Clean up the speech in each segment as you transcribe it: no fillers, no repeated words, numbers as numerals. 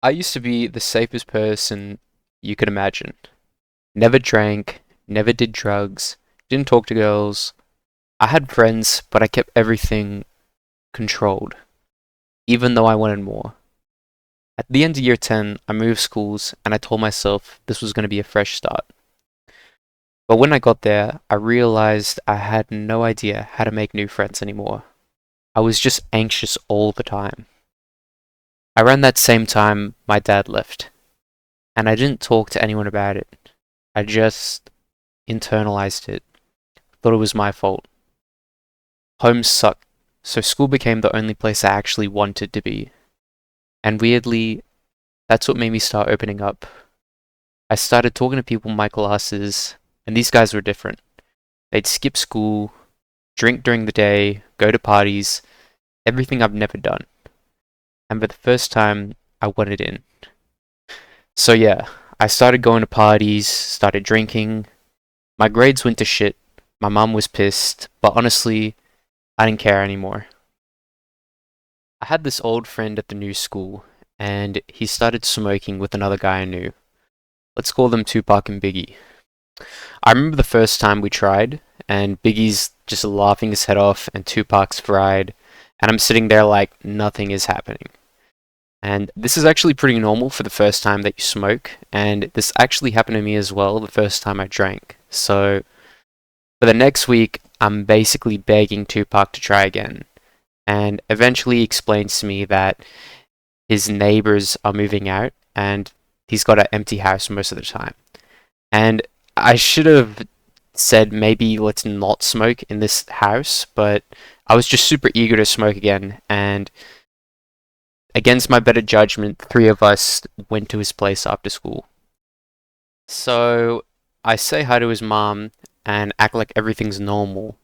I used to be the safest person you could imagine. Never drank, never did drugs, didn't talk to girls. I had friends, but I kept everything controlled, even though I wanted more. At the end of year 10, I moved schools and I told myself this was going to be a fresh start. But when I got there, I realized I had no idea how to make new friends anymore. I was just anxious all the time. Around that same time, my dad left, and I didn't talk to anyone about it. I just internalized it, thought it was my fault. Home sucked, so school became the only place I actually wanted to be. And weirdly, that's what made me start opening up. I started talking to people in my classes, and these guys were different. They'd skip school, drink during the day, go to parties, everything I've never done. And for the first time, I wanted in. So yeah, I started going to parties, started drinking. My grades went to shit. My mom was pissed, but honestly, I didn't care anymore. I had this old friend at the new school, and he started smoking with another guy I knew. Let's call them Tupac and Biggie. I remember the first time we tried, and Biggie's just laughing his head off, and Tupac's fried, and I'm sitting there like nothing is happening. And this is actually pretty normal for the first time that you smoke, and this actually happened to me as well the first time I drank. So, for the next week, I'm basically begging Tupac to try again, and eventually he explains to me that his neighbors are moving out, and he's got an empty house most of the time. And I should have said maybe let's not smoke in this house, but I was just super eager to smoke again, and against my better judgment, three of us went to his place after school. So I say hi to his mom and act like everything's normal.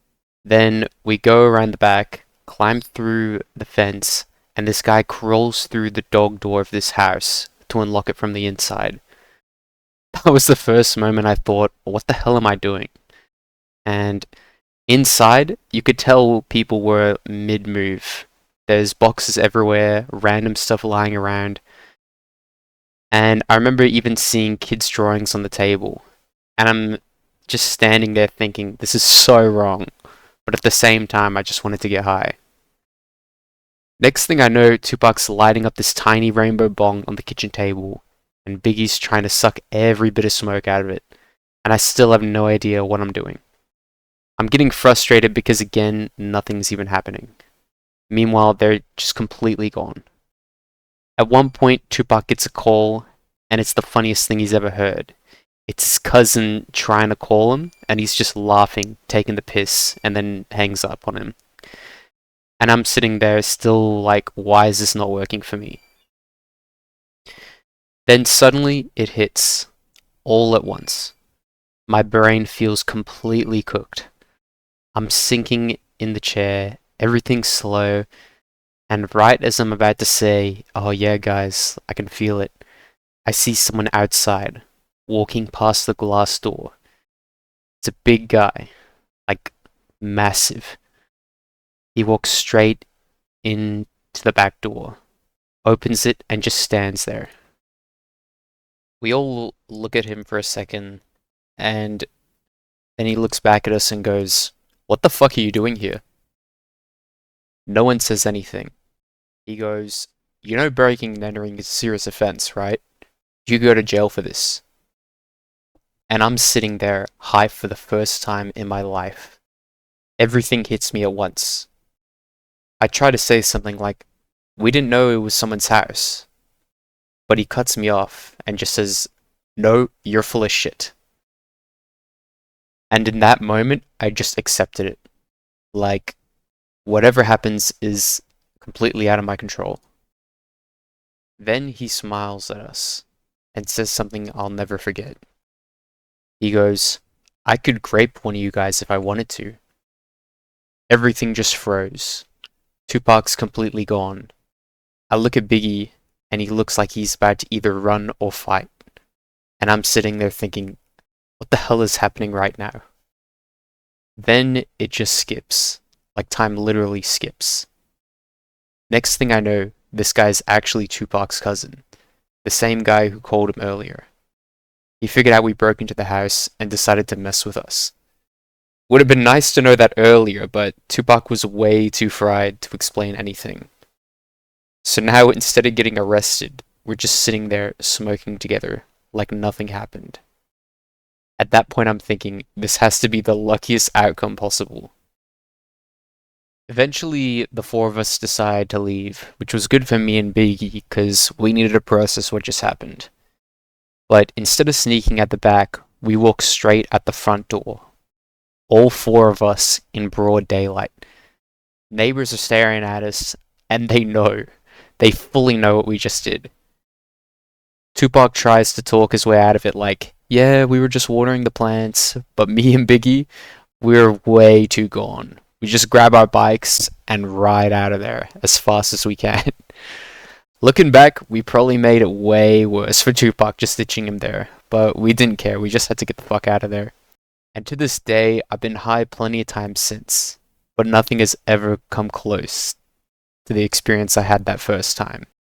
Then we go around the back, climb through the fence, and this guy crawls through the dog door of this house to unlock it from the inside. That was the first moment I thought, what the hell am I doing? And inside, you could tell people were mid move. There's boxes everywhere, random stuff lying around, and I remember even seeing kids' drawings on the table. And I'm just standing there thinking, this is so wrong. But at the same time, I just wanted to get high. Next thing I know, Tupac's lighting up this tiny rainbow bong on the kitchen table, and Biggie's trying to suck every bit of smoke out of it. And I still have no idea what I'm doing. I'm getting frustrated because again, nothing's even happening. Meanwhile, they're just completely gone. At one point, Tupac gets a call, and it's the funniest thing he's ever heard. It's his cousin trying to call him, and he's just laughing, taking the piss, and then hangs up on him. And I'm sitting there still like, why is this not working for me? Then suddenly it hits, all at once. My brain feels completely cooked. I'm sinking in the chair, everything's slow, and right as I'm about to say, oh yeah guys, I can feel it, I see someone outside, walking past the glass door. It's a big guy, like massive. He walks straight into the back door, opens it, and just stands there. We all look at him for a second, and then he looks back at us and goes, what the fuck are you doing here? No one says anything. He goes, you know breaking and entering is a serious offense, right? You go to jail for this. And I'm sitting there, high for the first time in my life. Everything hits me at once. I try to say something like, we didn't know it was someone's house. But he cuts me off and just says, no, you're full of shit. And in that moment, I just accepted it. Like, whatever happens is completely out of my control. Then he smiles at us and says something I'll never forget. He goes, I could grape one of you guys if I wanted to. Everything just froze. Tupac's completely gone. I look at Biggie, and he looks like he's about to either run or fight. And I'm sitting there thinking, what the hell is happening right now? Then it just skips. Like time literally skips. Next thing I know, this guy's actually Tupac's cousin. the same guy who called him earlier. He figured out we broke into the house and decided to mess with us. Would have been nice to know that earlier, but Tupac was way too fried to explain anything. So now, instead of getting arrested, we're just sitting there smoking together like nothing happened. At that point, I'm thinking, this has to be the luckiest outcome possible. Eventually, the four of us decide to leave, which was good for me and Biggie because we needed to process what just happened. But instead of sneaking at the back, we walk straight at the front door. All four of us in broad daylight. Neighbors are staring at us, and they know. They fully know what we just did. Tupac tries to talk his way out of it like, yeah, we were just watering the plants, but me and Biggie, we're way too gone. We just grab our bikes and ride out of there as fast as we can. Looking back, we probably made it way worse for Tupac just ditching him there, but we didn't care, we just had to get the fuck out of there. And to this day, I've been high plenty of times since, but nothing has ever come close to the experience I had that first time.